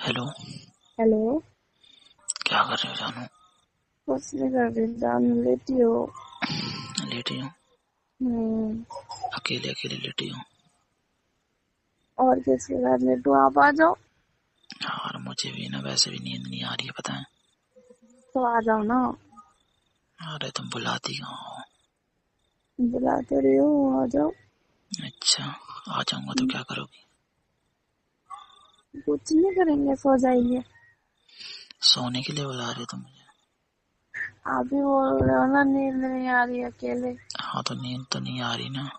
Hello. Hello. क्या कर रहे हो जानू? कुछ नहीं कर रही जान, लेटी हो? लेटी हूँ। अकेले अकेले लेटी हूँ। और किसके साथ लेटू? आप आ जाओ। यार मुझे भी ना वैसे भी नींद नहीं आ रही है, पता है। तो आ जाओ ना। अरे तुम बुलाती कहाँ हो? बुलाते रही हो, आ जाओ। अच्छा, आ जाऊंगा तो क्या करोगी? कुछ नहीं करेंगे, सो जाएंगे। सोने के लिए बुला रही हो तुम मुझे? आप भी बोल रहे हो ना नींद नहीं आ रही अकेले। हाँ तो नींद तो नहीं आ रही ना,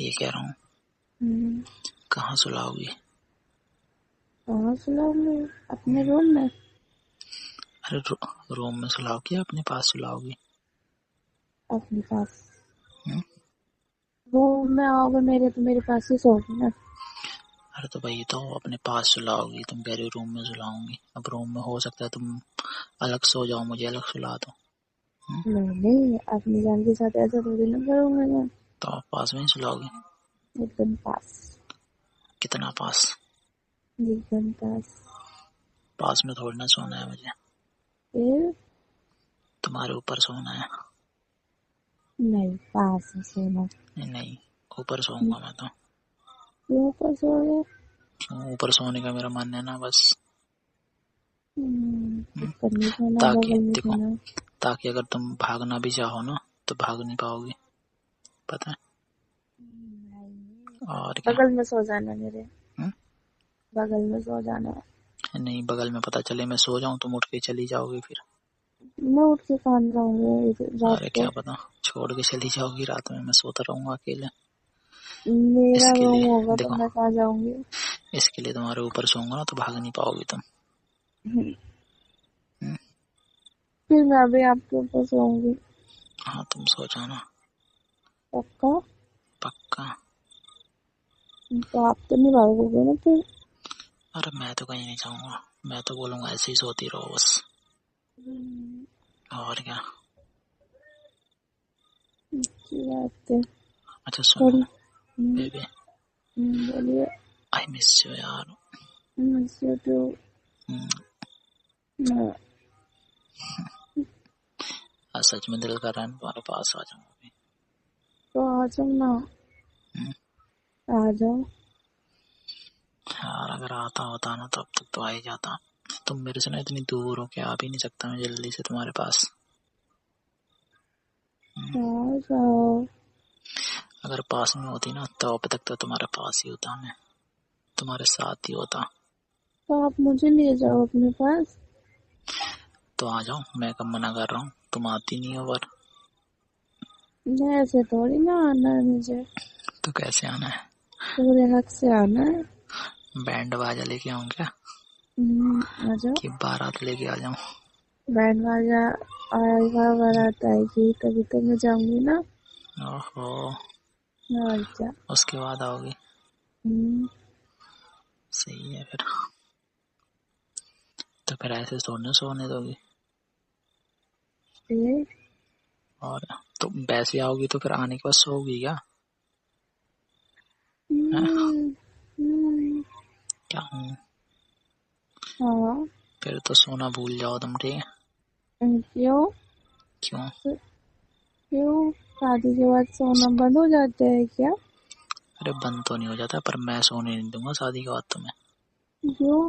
ये कह रहा हूँ। कहाँ सुलाओगी? कहाँ सुलाऊंगी? अपने रूम में। अरे रूम में सुलाओगी या अपने पास सुलाओगी? अपने पास। हम्म? रूम में आओगे मेरे तो मेरे पास ही सोओगे ना। अरे तो भाई तो अपने पास सुलाओगी, तुम कह रही हो रूम में सुलाऊंगी। अब रूम में हो सकता है तुम अलग सो जाओ, मुझे अलग सुला दो। नहीं, अपनी जान के साथ ऐसा थोड़ी ना करूंगा मैं। तो आप पास में ही सुलाओगी? एकदम पास। कितना पास? एकदम पास। पास में थोड़ी ना सोना है मुझे, फिर? तुम्हारे ऊपर सोना है। नहीं, पास में सोना। नहीं, ऊपर सोऊंगा मैं तो। क्यों पर सोओगे? ऊपर सोने का मेरा मन है ना, बस। ऊपर नहीं सोना, ताकि बगल में देखो, सोना। ताकि अगर तुम भागना भी चाहो ना तो भाग नहीं पाओगी, पता है। और क्या? बगल में सो जाना मेरे। हुँ? बगल में सो जाना। नहीं, बगल में पता चले मैं सो जाऊं तुम उठ के चली जाओगी फिर। मैं उठ के कहाँ जाऊंगी रात अरे को? क्या पता, छोड़ के चली जाओगी रात में, मैं सोता रहूंगा अकेले। मेरा इसके रूम लिए होगा तो देखो, मैं कहाँ जाऊंगी? इसके लिए तुम्हारे ऊपर सोऊंगा ना तो भाग नहीं पाओगी तुम। हुँ? फिर मैं भी आपके ऊपर सोऊंगी। हाँ तुम सो जाना। पक्का? पक्का। तो आप तो नहीं भागोगे ना फिर? अरे मैं तो कहीं नहीं जाऊंगा, मैं तो बोलूंगा ऐसे ही सोती रहो बस। और क्या। अच्छी बात है। अच्छा सुनो थोड़ी। बेबी, बोलिए। आई मिस यू यार। मुझसे तो सच में दिल कर रहा है तुम्हारे पास आ जाऊं अभी। तो आ जाओ ना। हम्म, आ जाओ। यार अगर आता होता ना तब तक तो आ ही जाता। तुम मेरे से ना इतनी दूर हो के आ भी नहीं सकता मैं जल्दी से तुम्हारे पास। आ जाओ। अगर पास में होती ना तो अब तक तो तुम्हारे पास ही होता, मैं तुम्हारे साथ ही होता। तो आप मुझे ले जाओ अपने पास। तो आ जाओ, मैं कब मना कर रहा हूँ, तुम आती नहीं हो पर। ऐसे थोड़ी ना आना है मुझे। तो कैसे आना है? पूरे हक से आना है। बैंड बाजा लेके आऊं क्या, आ जाओ। कि बारात लेके आ जाऊं? बैंड बाजा आएगा, बारात आएगी तभी तो मैं जाऊंगी ना। ओहो, और क्या। उसके बाद आओगी? हम्म, सही है फिर। तो फिर ऐसे सोने सोने दोगी? फिर? और तो वैसे आओगी तो फिर आने के बाद सोओगी क्या? हैं? हम्म, हम्म, क्या हूँ? हाँ। फिर तो सोना भूल जाओ तुम, ठीक है? क्यों? क्यों? क्यों? शादी के बाद सोना बंद हो जाता है क्या? अरे बंद तो नहीं हो जाता, पर मैं सोने नहीं दूंगा शादी के बाद तुम्हें। क्यों?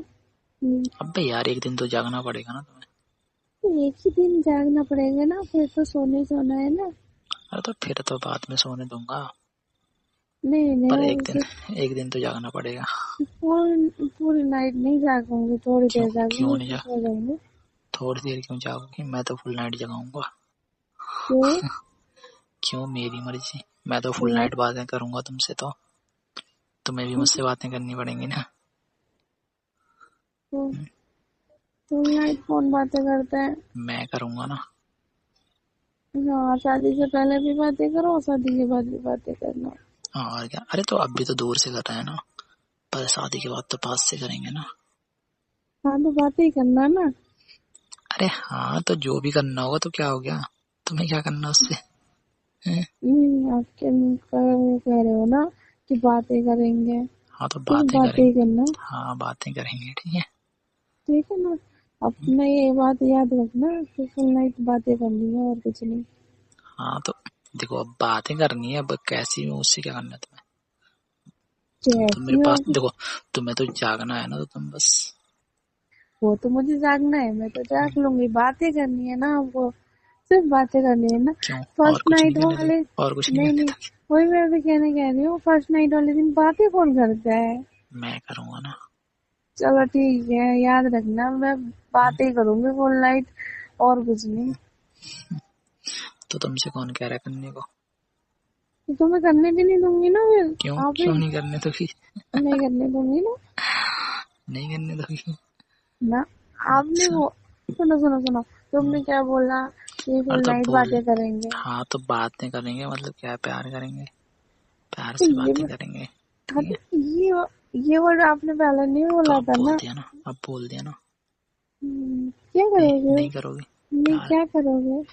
अबे यार एक दिन तो जागना पड़ेगा ना तुम्हें। एक ही दिन जागना पड़ेगा ना, फिर तो सोने सोना है ना। अरे तो फिर तो बाद में सोने दूंगा, नहीं पर नहीं। एक दिन तो जागना पड़ेगा। पूरी नाइट नहीं जागूंगी, थोड़ी क्यों? देर क्यों जागूंगी नहीं फिर जा सो जाऊंगी। थोड़ी देर क्यों जागोगी, मैं तो फुल नाइट जगाऊंगा। क्यों? क्यों? मेरी मर्जी, मैं तो फुल क्यों? नाइट बातें करूंगा तुमसे, तो तुम्हें भी मुझसे बातें करनी पड़ेंगी ना। फुल नाइट कौन बातें करता है? मैं करूंगा ना। हाँ, शादी से पहले भी बातें करो, शादी के बाद भी बातें करना। और क्या, अरे तो अब भी तो दूर से कर रहे हैं ना, पर शादी के बाद तो पास से करेंगे ना। हाँ, तो बातें ही करना ना। अरे हाँ, तो जो भी करना होगा तो क्या हो गया, तुम्हें क्या करना उससे? हैं? आपके मुंह कह रहे हो ना कि बातें करेंगे। हाँ तो सिर्फ बातें बातें ही करेंगे। करना। हाँ बातें करेंगे, ठीक है। ठीक है ना। अपना ये बात याद रखना कि फुल नाइट बातें करनी है और कुछ नहीं। हाँ तो देखो, अब बातें करनी है, अब कैसी भी उससे क्या करना है तुम्हें। तुम मेरे कैसी पास होगी? देखो, तुम्हें तो जागना है ना, तो तुम बस। वो तो मुझे जागना है, मैं तो जाग लूंगी। बातें करनी है ना हमको, सिर्फ बातें करनी है ना। क्यों, और फर्स्ट कुछ नहीं नाइट करने दोगे? वाले, और कुछ नहीं नहीं करने नहीं, दोगे? वही मैं अभी कहने कह रही हूँ, फर्स्ट नाइट वाले दिन बातें कौन करता है। मैं करूंगा ना। चलो ठीक है, याद रखना मैं बातें करूंगी फुल नाइट, और कुछ नहीं। तो तुमसे कौन कह रहा है करने को? तो मैं करने भी नहीं दूंगी ना फिर। क्यों, आप ही क्यों नहीं करने दोगी? नहीं करने दूंगी ना। नहीं करने दोगी? ना, आपने अच्छा। वो, सुनो सुनो सुनो, तुमने क्या बोला कि और फुल तो नाइट बोल, बातें करेंगे। हाँ तो बातें करेंगे मतलब क्या है, प्यार करेंगे, प्यार तो से ये, बातें करेंगे। हाँ ठीक है। तो ये वर्ड आपने पहले नहीं तो बोला अब था बोल ना। दिया ना, अब बोल दिया ना। क्या नहीं, करोगे? नहीं करोगे? नहीं, प्यार, क्या करोगे?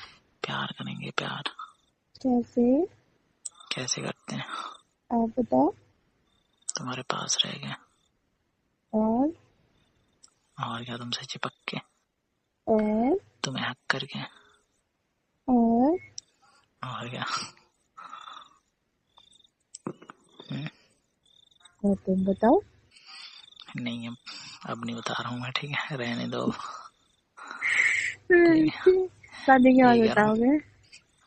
प्यार करेंगे, प्यार। कैसे? कैसे करते हैं? आप बताओ। तुम्हारे पास रह गए, और और क्या, तुमसे चिपक के, और तुम्हें हक करके, और और क्या। हम्म, और तुम बताओ। नहीं, अब नहीं बता रहा हूँ मैं, ठीक है, रहने दो। ठीक है, शादी के बाद ये कह रहा बताओगे? हूँ,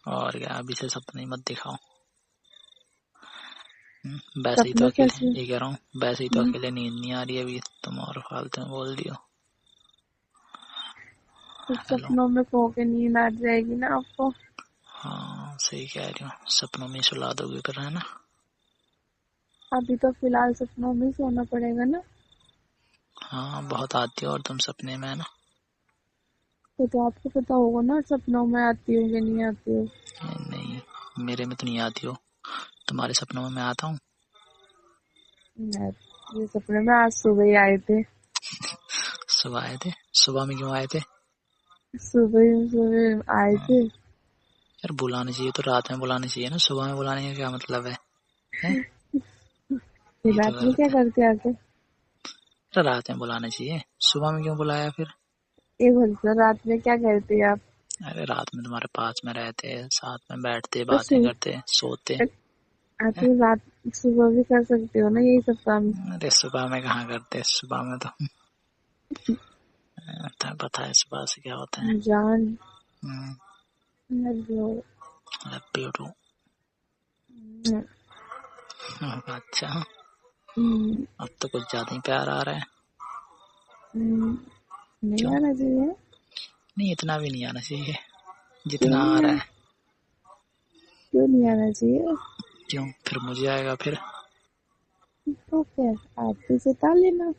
और क्या, अभी से सपने मत दिखाओ। वैसे ही तो सपने अकेले, सच में। ये कह रहा हूँ, वैसे ही तो हम्म, अकेले नींद नहीं आ रही अभी, तुम और फालतू में बोल दियो। तो हेलो। सपनों में खो के नींद आ जाएगी ना आपको। हाँ सही कह रही हो, सपनों में सुला दोगे फिर, है ना। अभी तो फिलहाल सपनों में ही सोना पड़ेगा ना। हाँ बहुत आती हो और तुम सपने में, है ना। तो आपको पता होगा ना सपनों में आती हूँ कि नहीं आती हूँ। नहीं, मेरे में तो नहीं आती हो, तुम्हारे सपनों में मैं आता हूँ। यार, ये सपने में आज सुबह ही आए थे। सुबह आए थे? सुबह में क्यों आए थे? सुबह आए थे। यार बुलाने चाहिए तो रात में बुलाने चाहिए ना, सुबह में बुलाने का क्या मतलब है? हैं? फिर ये तो रात में क्या गलत है। करते आके? अरे रात में बुलाना चाहिए, सुबह में क्यों बुलाया फिर? एक घंटा रात में क्या करते आप? अरे रात में तुम्हारे पास में रहते, साथ में बैठते, तो बातें करते, सोते। आप हैं? तो रात, सुबह भी कर सकते हो ना यही सब काम। अरे सुबह में कहाँ करते, सुबह में तो तुम्हें पता है सुबह से क्या होता है। जान हम्म, जो। Love you too. अच्छा, अब तो कुछ ज्यादा ही प्यार आ रहा है। नहीं क्यों? आना चाहिए। नहीं, इतना भी नहीं आना चाहिए क्यों जितना आ नहीं रहा आना? है। क्यों नहीं आना चाहिए? क्यों, फिर मुझे आएगा फिर। तो क्या, आप भी जता लेना।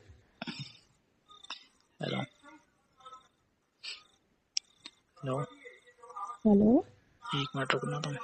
Hello, hello, hello. 1 मिनट रुकना तुम।